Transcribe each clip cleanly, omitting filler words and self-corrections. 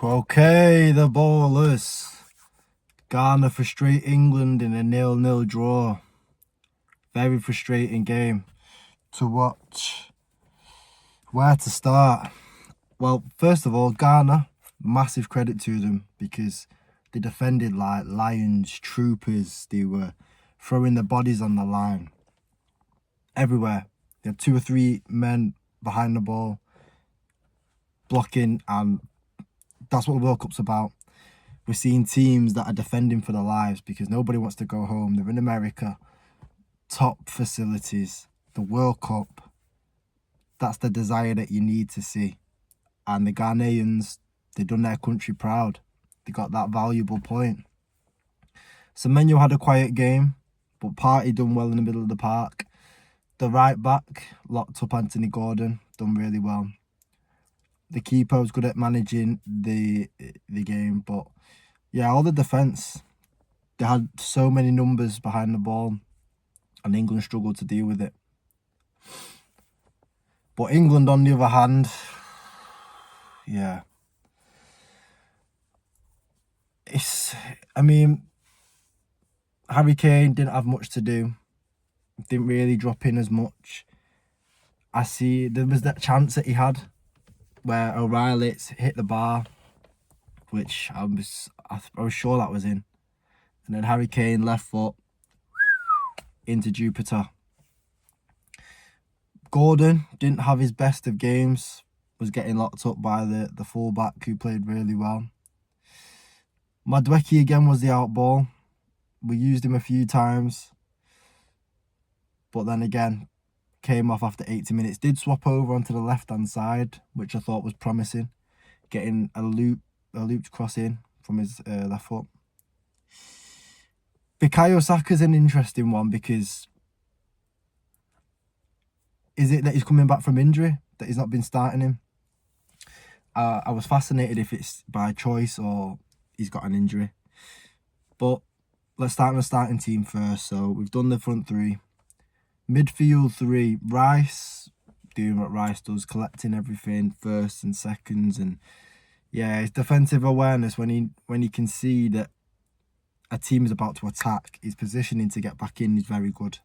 Okay, the ballers. Ghana frustrate England in a 0-0 draw. Very frustrating game to watch. Where to start? Well, first of all, Ghana, massive credit to them because they defended like lions, troopers. They were throwing their bodies on the line everywhere. They had 2 or 3 men behind the ball blocking, and that's what the World Cup's about. We're seeing teams that are defending for their lives because nobody wants to go home. They're in America, top facilities, the World Cup. That's the desire that you need to see. And the Ghanaians, they've done their country proud. They got that valuable point. Semenyo had a quiet game, but Partey done well in the middle of the park. The right back locked up Anthony Gordon, done really well. The keeper was good at managing the game, but yeah, all the defence, they had so many numbers behind the ball and England struggled to deal with it. But England, on the other hand, yeah. Harry Kane didn't have much to do. Didn't really drop in as much. I see there was that chance that he had where O'Reilly hit the bar, which I was sure that was in. And then Harry Kane left foot into Jupiter. Gordon didn't have his best of games, was getting locked up by the fullback who played really well. Madueke again was the out ball. We used him a few times, but then again, came off after 80 minutes. Did swap over onto the left-hand side, which I thought was promising, getting a looped cross in from his left foot. Bukayo Saka's an interesting one because is it that he's coming back from injury, that he's not been starting him? I was fascinated if it's by choice or he's got an injury. But let's start on the starting team first. So we've done the front three. Midfield three, Rice, doing what Rice does, collecting everything, first and seconds. And yeah, his defensive awareness when he can see that a team is about to attack, his positioning to get back in is very good.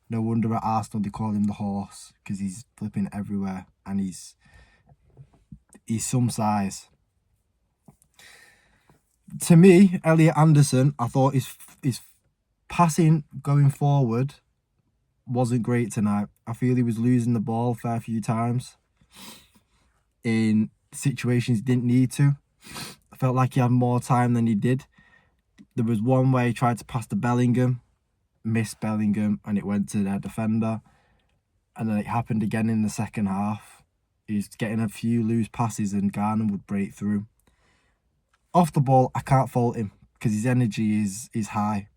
No wonder at Arsenal they call him the horse because he's flipping everywhere and he's some size. To me, Elliot Anderson, I thought his passing going forward wasn't great tonight. I feel he was losing the ball a fair few times in situations he didn't need to. I felt like he had more time than he did. There was one where he tried to pass to Bellingham, missed Bellingham, and it went to their defender. And then it happened again in the second half. He's getting a few loose passes and Ghana would break through. Off the ball, I can't fault him because his energy is high.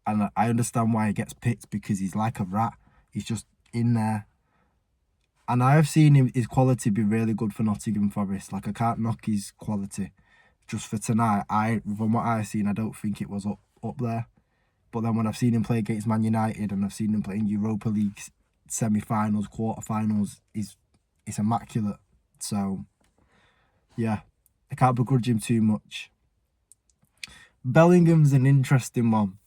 And I understand why he gets picked because he's like a rat. He's just in there. And I have seen his quality be really good for Nottingham Forest. Like, I can't knock his quality. Just for tonight, from what I've seen, I don't think it was up there. But then when I've seen him play against Man United and I've seen him play in Europa League semi-finals, quarter-finals, it's immaculate. So, yeah, I can't begrudge him too much. Bellingham's an interesting one.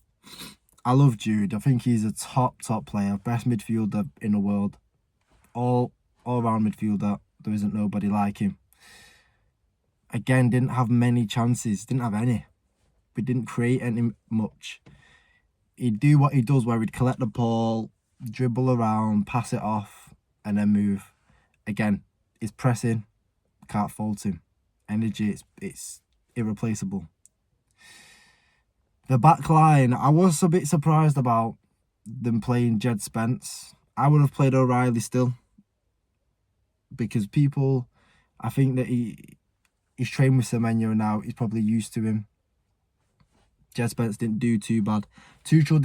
I love Jude. I think he's a top player, best midfielder in the world. All-round midfielder. There isn't nobody like him. Again, didn't have many chances. Didn't have any. But didn't create any much. He'd do what he does where he'd collect the ball, dribble around, pass it off, and then move. Again, he's pressing. Can't fault him. Energy, it's irreplaceable. The back line, I was a bit surprised about them playing Jed Spence. I would have played O'Reilly still. Because I think that he's trained with Semenyo now. He's probably used to him. Jed Spence didn't do too bad. Tuchel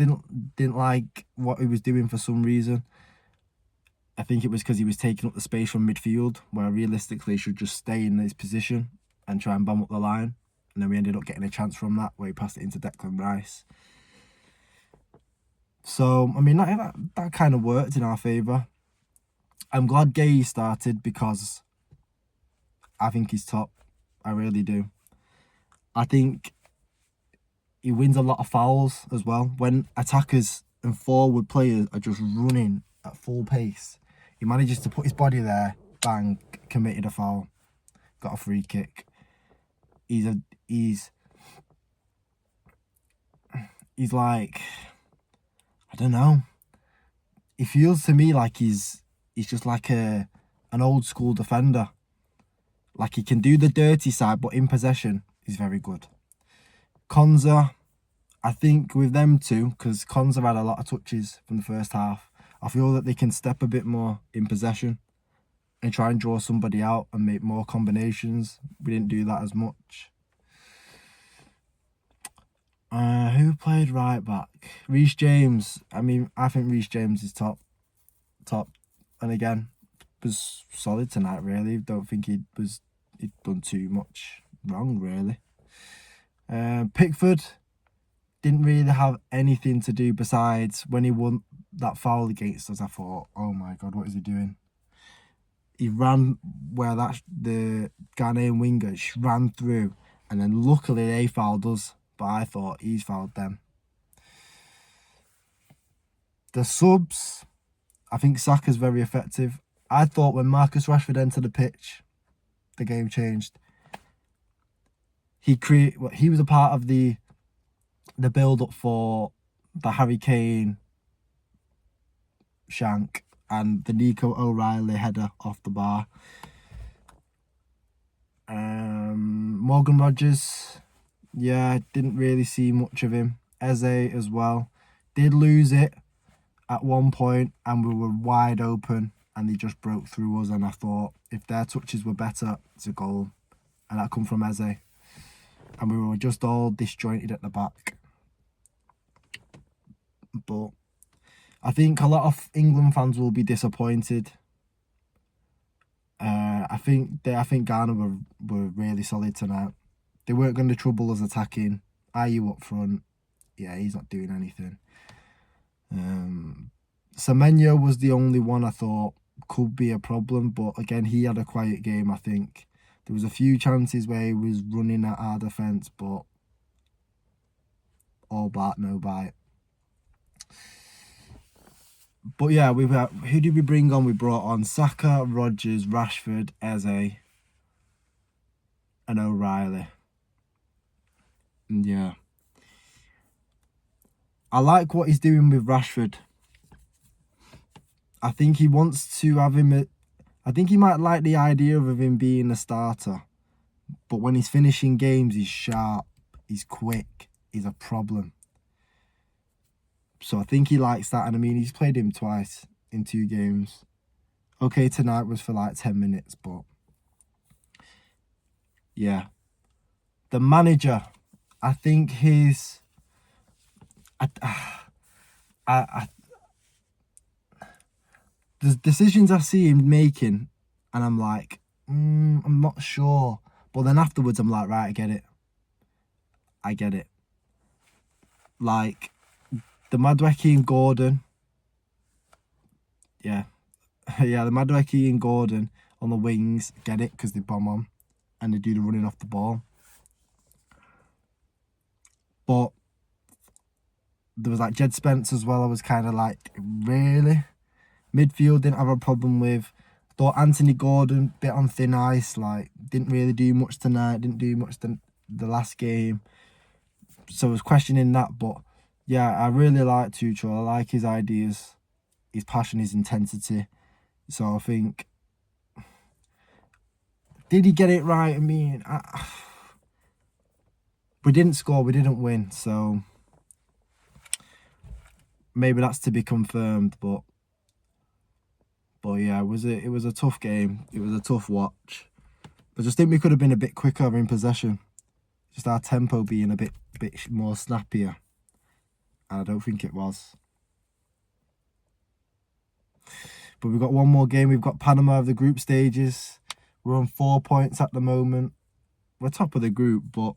didn't like what he was doing for some reason. I think it was because he was taking up the space from midfield, where realistically he should just stay in his position and try and bomb up the line. And then we ended up getting a chance from that, where he passed it into Declan Rice. So, I mean, that kind of worked in our favour. I'm glad Gay started because I think he's top. I really do. I think he wins a lot of fouls as well. When attackers and forward players are just running at full pace, he manages to put his body there, bang, committed a foul, got a free kick. He's like, I don't know. It feels to me like he's just like an old school defender. Like he can do the dirty side, but in possession, he's very good. Konza, I think with them two, because Konza had a lot of touches from the first half, I feel that they can step a bit more in possession and try and draw somebody out and make more combinations. We didn't do that as much. Who played right back? Reece James. I mean, I think Reece James is top. And again, was solid tonight, really. Don't think he'd done too much wrong, really. Pickford didn't really have anything to do besides when he won that foul against us. I thought, oh my God, what is he doing? He ran where the Ghanaian winger ran through, and then luckily they fouled us, but I thought he's fouled them. The subs, I think Saka's very effective. I thought when Marcus Rashford entered the pitch, the game changed. He was a part of the build-up for the Harry Kane shank and the Nico O'Reilly header off the bar. Morgan Rogers, yeah, didn't really see much of him. Eze as well. Did lose it at one point and we were wide open and they just broke through us, and I thought if their touches were better, it's a goal. And that come from Eze. And we were just all disjointed at the back. But I think a lot of England fans will be disappointed. I think Ghana were really solid tonight. They weren't going to trouble us attacking. Ayew up front, yeah, he's not doing anything. Semenyo was the only one I thought could be a problem, but again, he had a quiet game. I think there was a few chances where he was running at our defence, but all bark, no bite. But yeah, who did we bring on? We brought on Saka, Rodgers, Rashford, Eze, and O'Reilly. And yeah, I like what he's doing with Rashford. I think he wants to have him. I think he might like the idea of him being a starter, but when he's finishing games, he's sharp, he's quick, he's a problem. So I think he likes that, and I mean, he's played him twice in 2 games. Okay, tonight was for like 10 minutes, but yeah. The manager, I think his... the decisions I see him making, and I'm like, I'm not sure. But then afterwards, I'm like, right, I get it. Like, the Madueke and Gordon. Yeah. Yeah, the Madueke and Gordon on the wings, get it, because they bomb on. And they do the running off the ball. But there was like Jed Spence as well. I was kind of like, really? Midfield didn't have a problem with. Thought Anthony Gordon, bit on thin ice, like, didn't really do much tonight, didn't do much the last game. So I was questioning that, but yeah, I really like Tuchel. I like his ideas, his passion, his intensity. So I think, did he get it right? I mean, we didn't score, we didn't win, so maybe that's to be confirmed. But yeah, it was a tough game. It was a tough watch. I just think we could have been a bit quicker in possession. Just our tempo being a bit more snappier. And I don't think it was. But we've got one more game. We've got Panama of the group stages. We're on 4 points at the moment. We're top of the group, but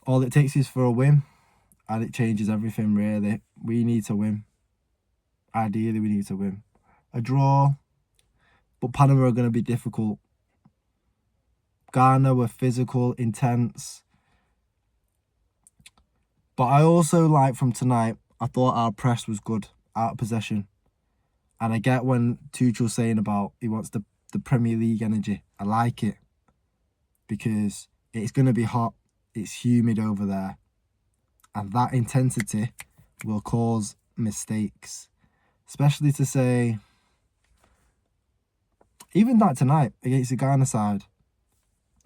all it takes is for a win. And it changes everything, really. We need to win. Ideally, we need to win. A draw. But Panama are going to be difficult. Ghana were physical, intense. But I also, like, from tonight, I thought our press was good, out of possession. And I get when Tuchel's saying about he wants the Premier League energy. I like it. Because it's going to be hot. It's humid over there. And that intensity will cause mistakes. Especially to say, even that tonight against the Ghana side,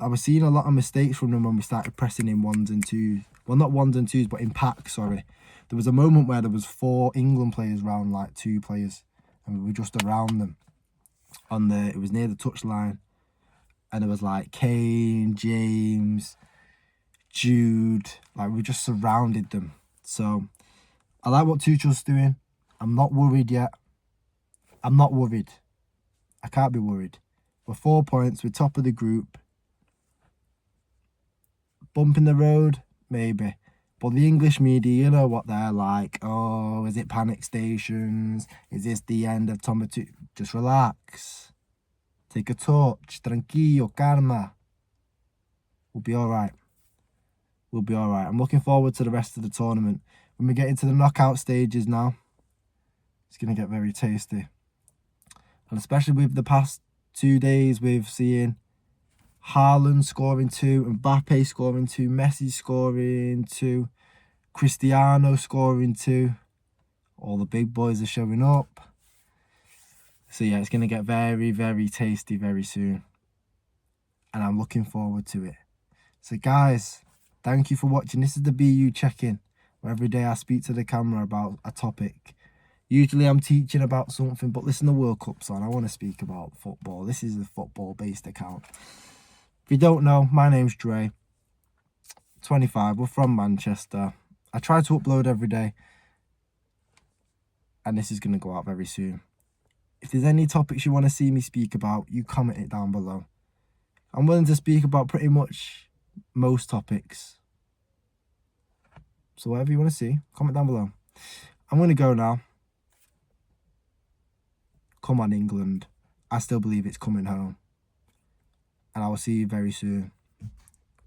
I was seeing a lot of mistakes from them when we started pressing in ones and twos. Well, not ones and twos, but in packs, sorry. There was a moment where there was 4 England players around like 2 players. And we were just around them. It was near the touchline. And it was like Kane, James, Jude. Like, we just surrounded them. So, I like what Tuchel's doing. I'm not worried yet. I'm not worried. I can't be worried. We're 4 points. We're top of the group. Bump in the road? Maybe. But the English media, you know what they're like. Oh, is it panic stations? Is this the end of Tom? Just relax. Take a torch. Tranquillo, calma. We'll be all right. We'll be all right. I'm looking forward to the rest of the tournament. When we get into the knockout stages now, it's going to get very tasty. And especially with the past 2 days, we've seen Haaland scoring 2, Mbappe scoring 2, Messi scoring 2, Cristiano scoring 2. All the big boys are showing up. So yeah, it's going to get very, very tasty very soon. And I'm looking forward to it. So guys, thank you for watching. This is the BU check-in, where every day I speak to the camera about a topic. Usually I'm teaching about something, but listen, the World Cup's on. I want to speak about football. This is a football-based account. If you don't know, my name's Dre. 25. We're from Manchester. I try to upload every day. And this is going to go out very soon. If there's any topics you want to see me speak about, you comment it down below. I'm willing to speak about pretty much most topics. So whatever you want to see, comment down below. I'm going to go now. Come on, England. I still believe it's coming home. And I will see you very soon.